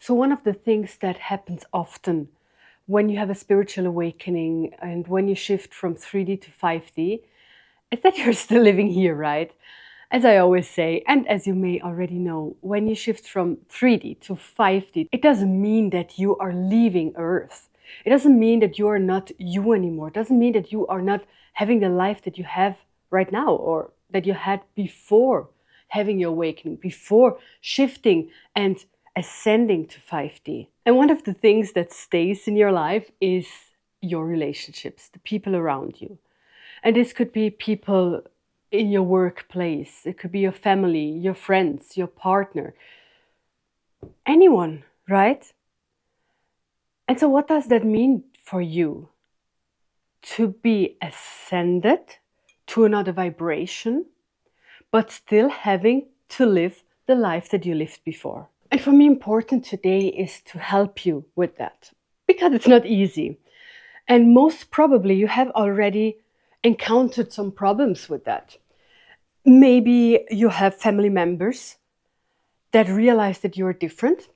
So one of the things that happens often when you have a spiritual awakening and when you shift from 3D to 5D is that you're still living here, right? As I always say, and as you may already know, when you shift from 3D to 5D, it doesn't mean that you are leaving Earth. It doesn't mean that you are not you anymore. It doesn't mean that you are not having the life that you have right now or that you had before having your awakening, before shifting and ascending to 5D. And one of the things that stays in your life is your relationships, the people around you. And this could be people in your workplace, it could be your family, your friends, your partner, anyone, right? And so, what does that mean for you? To be ascended to another vibration, but still having to live the life that you lived before. And for me, important today is to help you with that because it's not easy. And most probably, you have already encountered some problems with that. Maybe you have family members that realize that you're different,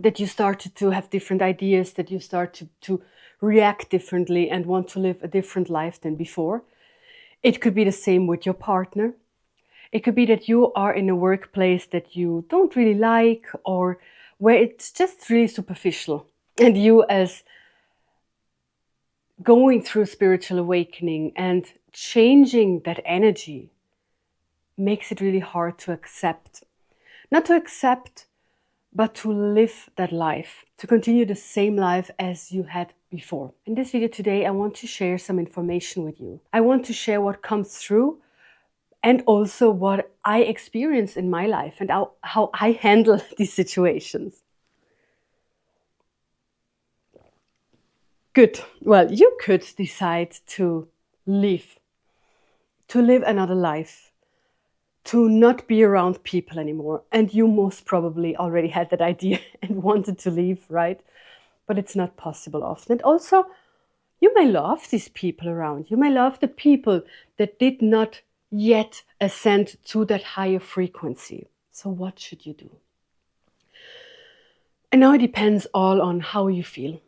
that you started to have different ideas, that you start to react differently and want to live a different life than before. It could be the same with your partner. It could be that you are in a workplace that you don't really like or where it's just really superficial. And you, as going through spiritual awakening and changing that energy, makes it really hard to accept. Not to accept, but to live that life, to continue the same life as you had before. In this video today, I want to share some information with you. I want to share what comes through and also what I experience in my life and how I handle these situations. Good. Well, you could decide to live another life, to not be around people anymore. And you most probably already had that idea and wanted to leave, right? But it's not possible often. And also, you may love these people around. You may love the people that did not yet ascend to that higher frequency. So what should you do? And now it depends all on how you feel.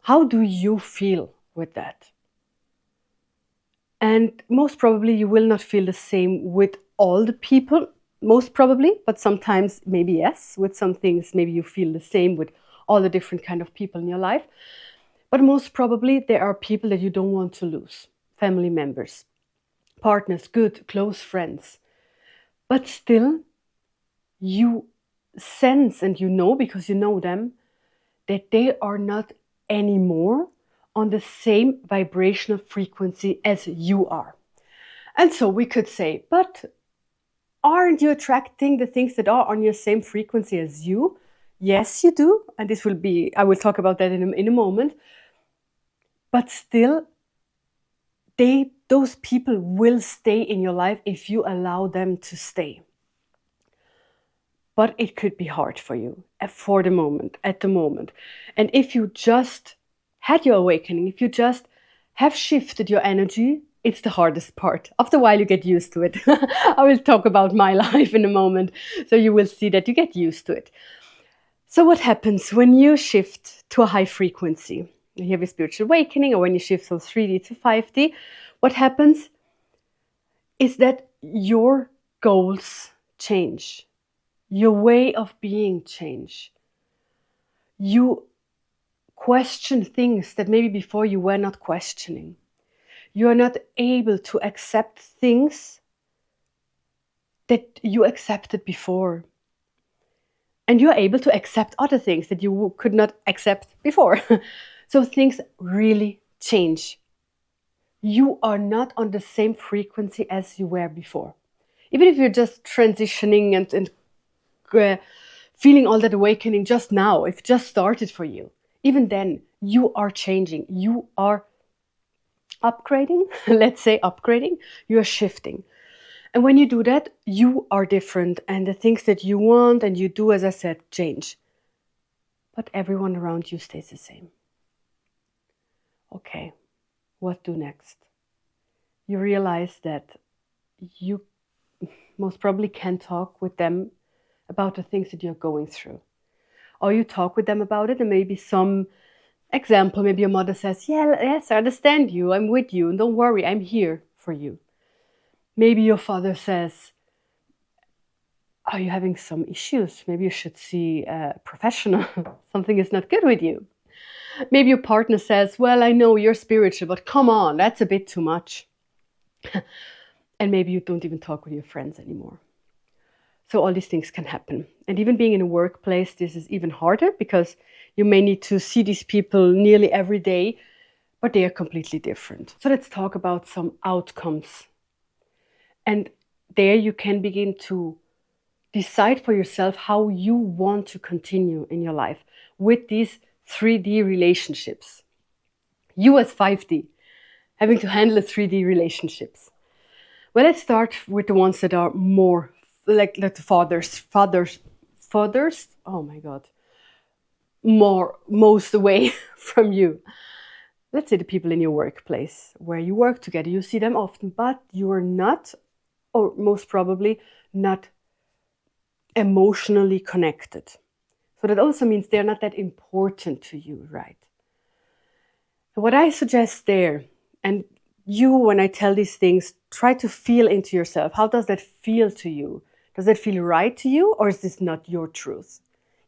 How do you feel with that? And most probably you will not feel the same with all the people, most probably, but sometimes maybe yes, with some things maybe you feel the same with all the different kind of people in your life. But most probably there are people that you don't want to lose, family members, partners, good, close friends. But still, you sense and you know, because you know them, that they are not anymore on the same vibrational frequency as you are. And so we could say, but aren't you attracting the things that are on your same frequency as you? Yes, you do. And this will be, I will talk about that in a moment. But still, those people will stay in your life if you allow them to stay. But it could be hard for you for the moment, at the moment. And if you just had your awakening, if you just have shifted your energy, it's the hardest part. After a while, you get used to it. I will talk about my life in a moment, so you will see that you get used to it. So what happens when you shift to a high frequency? You have a spiritual awakening, or when you shift from 3D to 5D, what happens is that your goals change. Your way of being change. You question things that maybe before you were not questioning. You are not able to accept things that you accepted before. And you are able to accept other things that you could not accept before. So things really change. You are not on the same frequency as you were before. Even if you're just transitioning and feeling all that awakening just now, if it just started for you, even then you are changing, you are upgrading, let's say upgrading, you are shifting. And when you do that, you are different, and the things that you want and you do, as I said, change. But everyone around you stays the same. Okay, what do next? You realize that you most probably can talk with them about the things that you're going through. or you talk with them about it, and maybe some example, maybe your mother says, yeah, yes, I understand you, I'm with you, and don't worry, I'm here for you. Maybe your father says, are you having some issues? Maybe you should see a professional. Something is not good with you. Maybe your partner says, well, I know you're spiritual, but come on, that's a bit too much. And maybe you don't even talk with your friends anymore. So all these things can happen. And even being in a workplace, this is even harder because you may need to see these people nearly every day, but they are completely different. So let's talk about some outcomes. And there you can begin to decide for yourself how you want to continue in your life with these 3D relationships. You as 5D, having to handle the 3D relationships. Well, let's start with the ones that are more like the fathers, oh my God, most away from you. Let's say the people in your workplace where you work together, you see them often, but you are not, or most probably not emotionally connected. So that also means they're not that important to you, right? What I suggest there, and you, when I tell these things, try to feel into yourself. How does that feel to you? Does that feel right to you, or is this not your truth?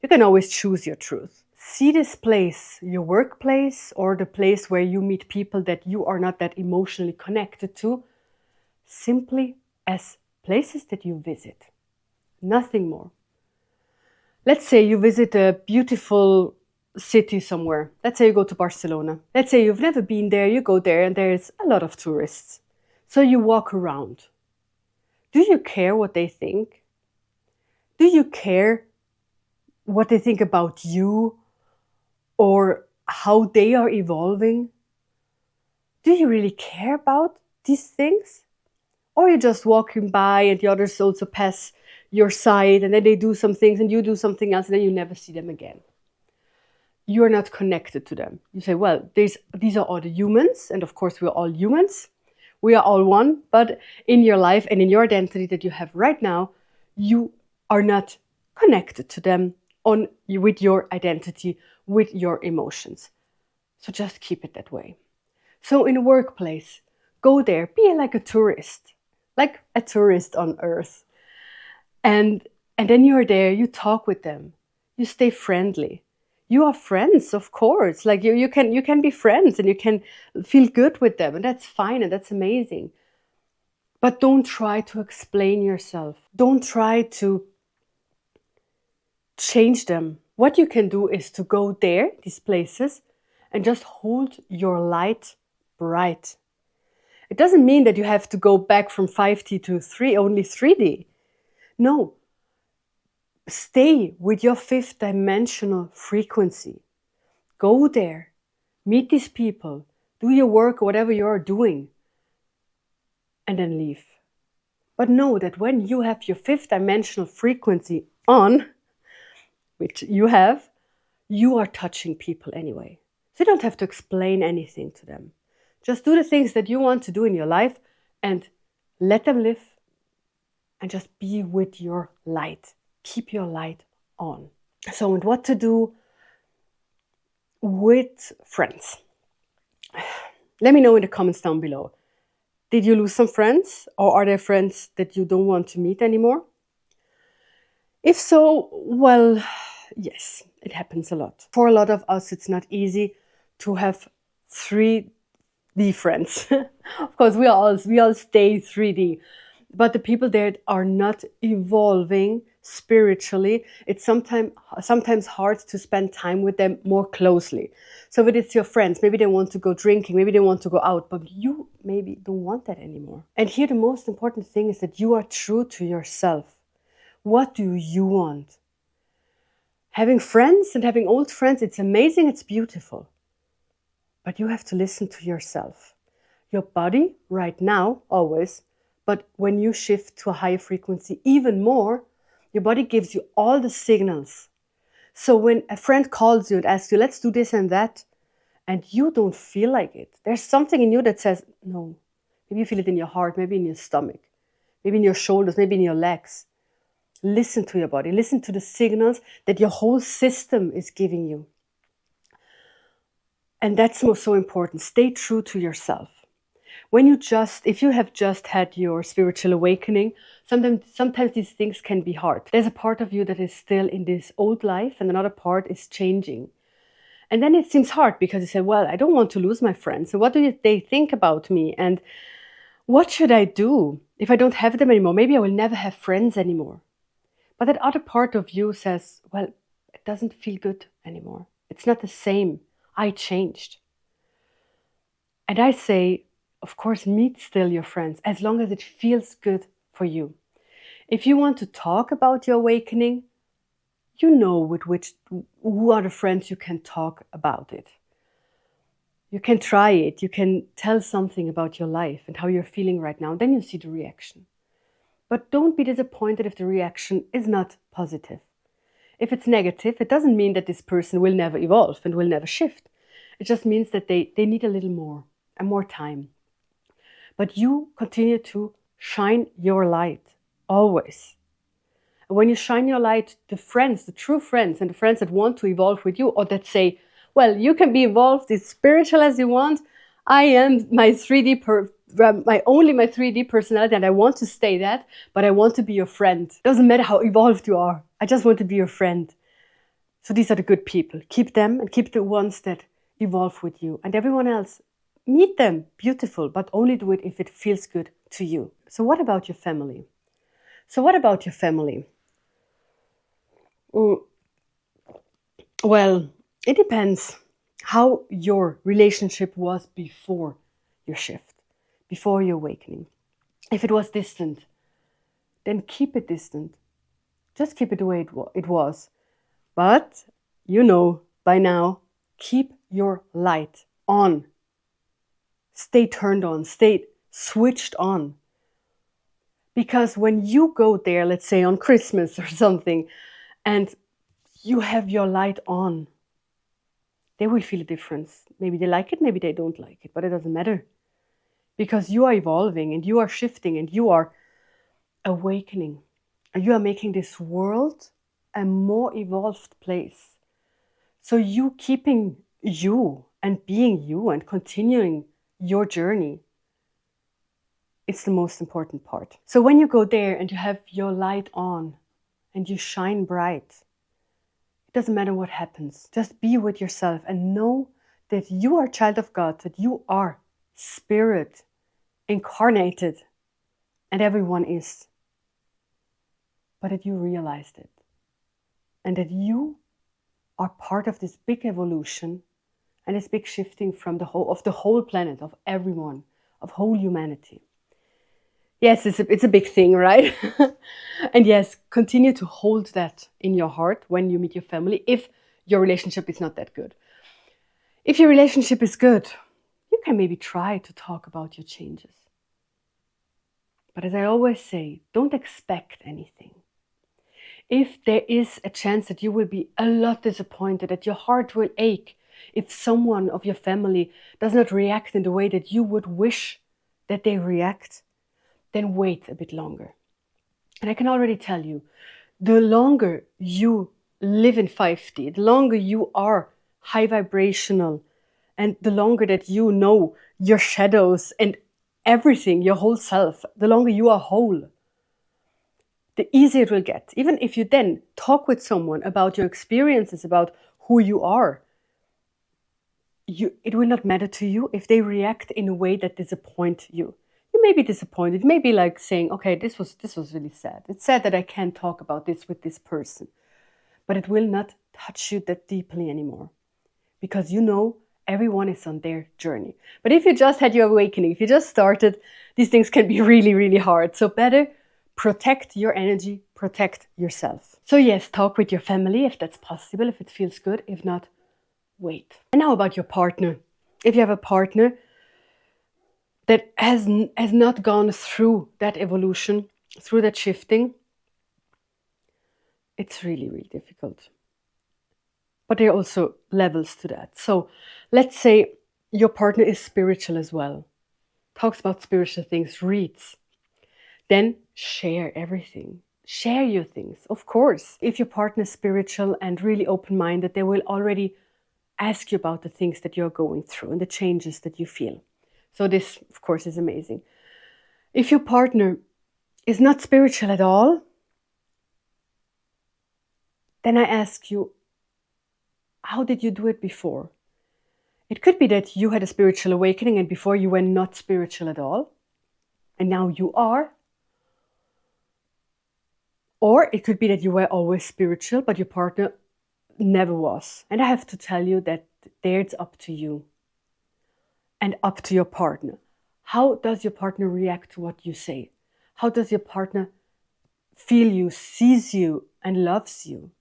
You can always choose your truth. See this place, your workplace, or the place where you meet people that you are not that emotionally connected to, simply as places that you visit. Nothing more. Let's say you visit a beautiful city somewhere. Let's say you go to Barcelona. Let's say you've never been there, you go there and there's a lot of tourists. So you walk around. Do you care what they think? Do you care what they think about you or how they are evolving? Do you really care about these things? Or you're just walking by and the others also pass your side and then they do some things and you do something else and then you never see them again. You're not connected to them. You say, well, these are all the humans, and of course we're all humans. We are all one, but in your life and in your identity that you have right now, you are not connected to them with your identity, with your emotions. So just keep it that way. So in a workplace, go there, be like a tourist on earth. And then you're there, you talk with them, you stay friendly. You are friends, of course. Like you can be friends and you can feel good with them, and that's fine and that's amazing. But don't try to explain yourself. Don't try to change them. What you can do is to go there, these places, and just hold your light bright. It doesn't mean that you have to go back from 5D to only 3D. No. Stay with your 5th dimensional frequency. Go there, meet these people, do your work, whatever you are doing, and then leave. But know that when you have your 5th dimensional frequency on, which you have, you are touching people anyway. So you don't have to explain anything to them. Just do the things that you want to do in your life and let them live and just be with your light. Keep your light on. So, and what to do with friends? Let me know in the comments down below. Did you lose some friends, or are there friends that you don't want to meet anymore? If so, well, yes, it happens a lot. For a lot of us, it's not easy to have 3D friends. Of course, we all stay 3D. But the people that are not evolving spiritually, it's sometimes hard to spend time with them more closely. So if it's your friends, maybe they want to go drinking, maybe they want to go out, but you maybe don't want that anymore. And here the most important thing is that you are true to yourself. What do you want? Having friends and having old friends, it's amazing, it's beautiful. But you have to listen to yourself. Your body right now, always, but when you shift to a higher frequency even more, your body gives you all the signals. So when a friend calls you and asks you, let's do this and that, and you don't feel like it, there's something in you that says, no. Maybe you feel it in your heart, maybe in your stomach, maybe in your shoulders, maybe in your legs. listen to your body, listen to the signals that your whole system is giving you. And that's so important. Stay true to yourself. If you have just had your spiritual awakening, sometimes these things can be hard. There's a part of you that is still in this old life and another part is changing. And then it seems hard because you say, well, I don't want to lose my friends. So what do they think about me? And what should I do if I don't have them anymore? Maybe I will never have friends anymore. But that other part of you says, well, it doesn't feel good anymore. It's not the same. I changed. And I say, of course, meet still your friends as long as it feels good for you. If you want to talk about your awakening, you know who are the friends you can talk about it. You can try it. You can tell something about your life and how you're feeling right now. Then you see the reaction. But don't be disappointed if the reaction is not positive. If it's negative, it doesn't mean that this person will never evolve and will never shift. It just means that they need a little more and more time. But you continue to shine your light, always. And when you shine your light, the true friends, and the friends that want to evolve with you, or that say, well, you can be evolved as spiritual as you want. I am my 3D my 3D personality, and I want to stay that, but I want to be your friend. Doesn't matter how evolved you are. I just want to be your friend. So these are the good people. Keep them and keep the ones that evolve with you. And everyone else, meet them, beautiful, but only do it if it feels good to you. So what about your family? Well, it depends how your relationship was before your shift, before your awakening. If it was distant, then keep it distant. Just keep it the way it was. But, by now, keep your light on. Stay turned on, stay switched on. Because when you go there, let's say on Christmas or something, and you have your light on, they will feel a difference. Maybe they like it, maybe they don't like it, but it doesn't matter. Because you are evolving and you are shifting and you are awakening. And you are making this world a more evolved place. So you keeping you and being you and continuing your journey, it's the most important part. So when you go there and you have your light on and you shine bright, it doesn't matter what happens. Just be with yourself and know that you are a child of God, that you are spirit incarnated, and everyone is. But that you realized it. And that you are part of this big evolution and this big shifting from the whole planet, of everyone, of whole humanity. Yes, it's a big thing, right? And yes, continue to hold that in your heart when you meet your family, if your relationship is not that good. If your relationship is good, you can maybe try to talk about your changes. But as I always say, don't expect anything. If there is a chance that you will be a lot disappointed, that your heart will ache, if someone of your family does not react in the way that you would wish that they react, then wait a bit longer. And I can already tell you, the longer you live in 5D, the longer you are high vibrational, and the longer that you know your shadows and everything, your whole self, the longer you are whole, the easier it will get. Even if you then talk with someone about your experiences, about who you are, it will not matter to you if they react in a way that disappoints you. You may be disappointed. It may be like saying, okay, this was really sad. It's sad that I can't talk about this with this person. But it will not touch you that deeply anymore. Because you know everyone is on their journey. But if you just had your awakening, if you just started, these things can be really, really hard. So better protect your energy, protect yourself. So yes, talk with your family if that's possible, if it feels good. If not, wait. And now about your partner. If you have a partner that has not gone through that evolution, through that shifting, it's really, really difficult. But there are also levels to that. So let's say your partner is spiritual as well, talks about spiritual things, reads. Then share everything. share your things, of course. If your partner is spiritual and really open-minded, they will already ask you about the things that you're going through and the changes that you feel. So this, of course, is amazing. If your partner is not spiritual at all, then I ask you, how did you do it before? It could be that you had a spiritual awakening and before you were not spiritual at all, and now you are. Or it could be that you were always spiritual, but your partner never was. And I have to tell you that there it's up to you and up to your partner. How does your partner react to what you say? How does your partner feel you, sees you, and loves you?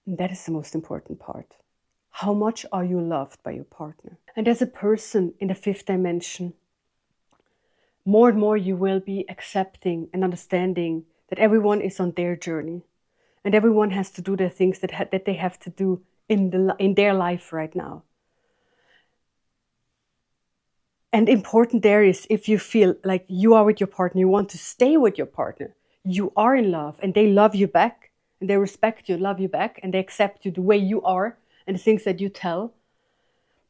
And that is the most important part. How much are you loved by your partner? And as a person in the fifth dimension, more and more you will be accepting and understanding that everyone is on their journey and everyone has to do the things that they have to do in their life right now. And important there is, if you feel like you are with your partner, you want to stay with your partner, you are in love and they love you back and they respect you, love you back, and they accept you the way you are and the things that you tell,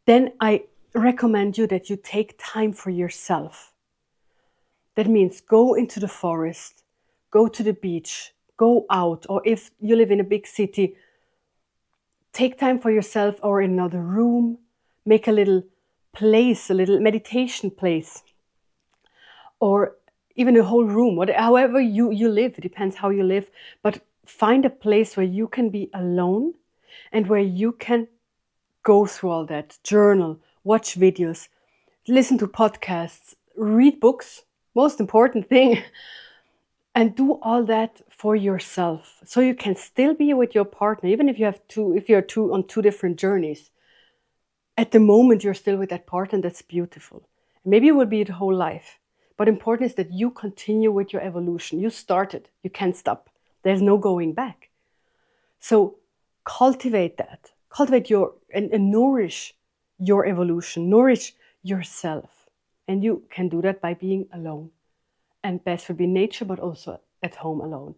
then I recommend you that you take time for yourself. That means go into the forest, go to the beach, go out, or if you live in a big city, take time for yourself or in another room, make a little place, a little meditation place, or even a whole room, however you live, it depends how you live, but find a place where you can be alone and where you can go through all that, journal, watch videos, listen to podcasts, read books, most important thing, and do all that for yourself. So you can still be with your partner, even if you're on two different journeys. At the moment, you're still with that partner, and that's beautiful. Maybe it will be the whole life. But important is that you continue with your evolution. You started, you can't stop. There's no going back. So cultivate that. Cultivate and nourish your evolution, nourish yourself. And you can do that by being alone. And best would be nature, but also at home alone.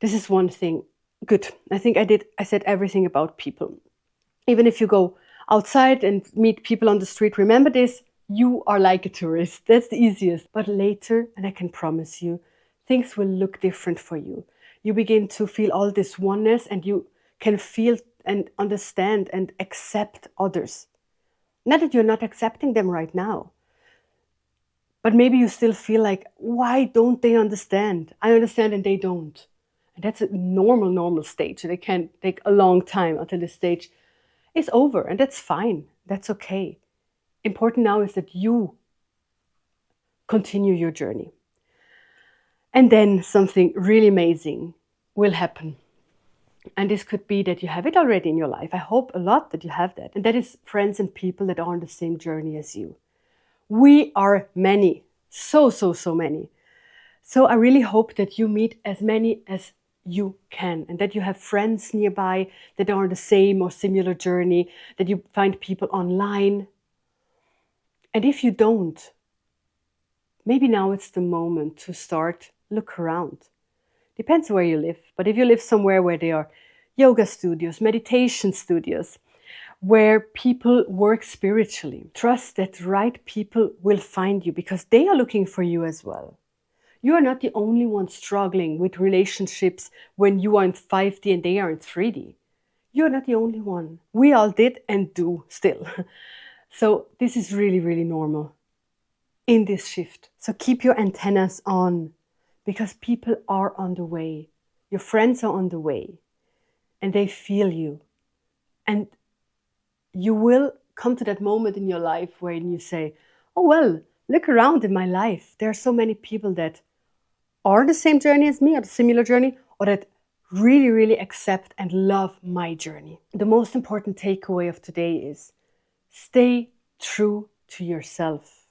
This is one thing. Good. I think I said everything about people. Even if you go outside and meet people on the street, remember this, you are like a tourist. That's the easiest. But later, and I can promise you, things will look different for you. You begin to feel all this oneness and you can feel and understand and accept others. Not that you're not accepting them right now, but maybe you still feel like, why don't they understand? I understand and they don't. And that's a normal stage. And it can take a long time until the stage is over, and that's fine. That's okay. Important now is that you continue your journey. And then something really amazing will happen. And this could be that you have it already in your life. I hope a lot that you have that. And that is friends and people that are on the same journey as you. We are many, so many. So I really hope that you meet as many as you can and that you have friends nearby that are on the same or similar journey, that you find people online. And if you don't, maybe now it's the moment to start look around. Depends where you live, but if you live somewhere where there are yoga studios, meditation studios, where people work spiritually, trust that right people will find you because they are looking for you as well. You are not the only one struggling with relationships when you are in 5D and they are in 3D. You're not the only one. We all did and do still. So this is really normal in this shift. So keep your antennas on because people are on the way. Your friends are on the way and they feel you. And you will come to that moment in your life where you say, oh, well, look around in my life. There are so many people that are the same journey as me or the similar journey or that really accept and love my journey. The most important takeaway of today is stay true to yourself.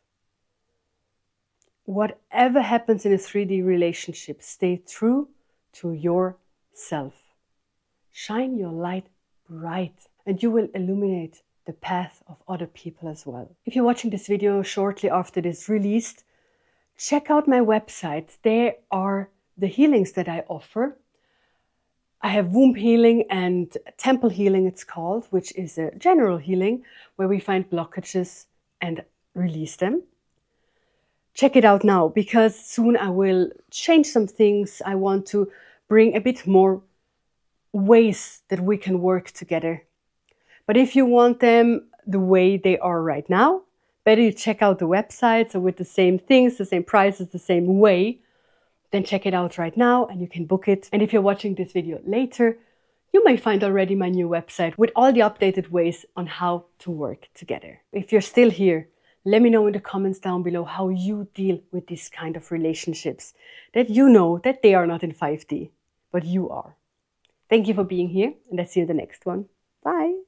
Whatever happens in a 3D relationship, stay true to yourself. Shine your light bright and you will illuminate the path of other people as well. If you're watching this video shortly after it is released, Check out my website. There are the healings that I offer. I have womb healing and temple healing, it's called, which is a general healing where we find blockages and release them. Check it out now, because soon I will change some things. I want to bring a bit more ways that we can work together. But if you want them the way they are right now, better you check out the website. So with the same things, the same prices, the same way, then check it out right now and you can book it. And if you're watching this video later, you may find already my new website with all the updated ways on how to work together. If you're still here, let me know in the comments down below how you deal with these kind of relationships, that you know that they are not in 5D, but you are. Thank you for being here, and I'll see you in the next one. Bye.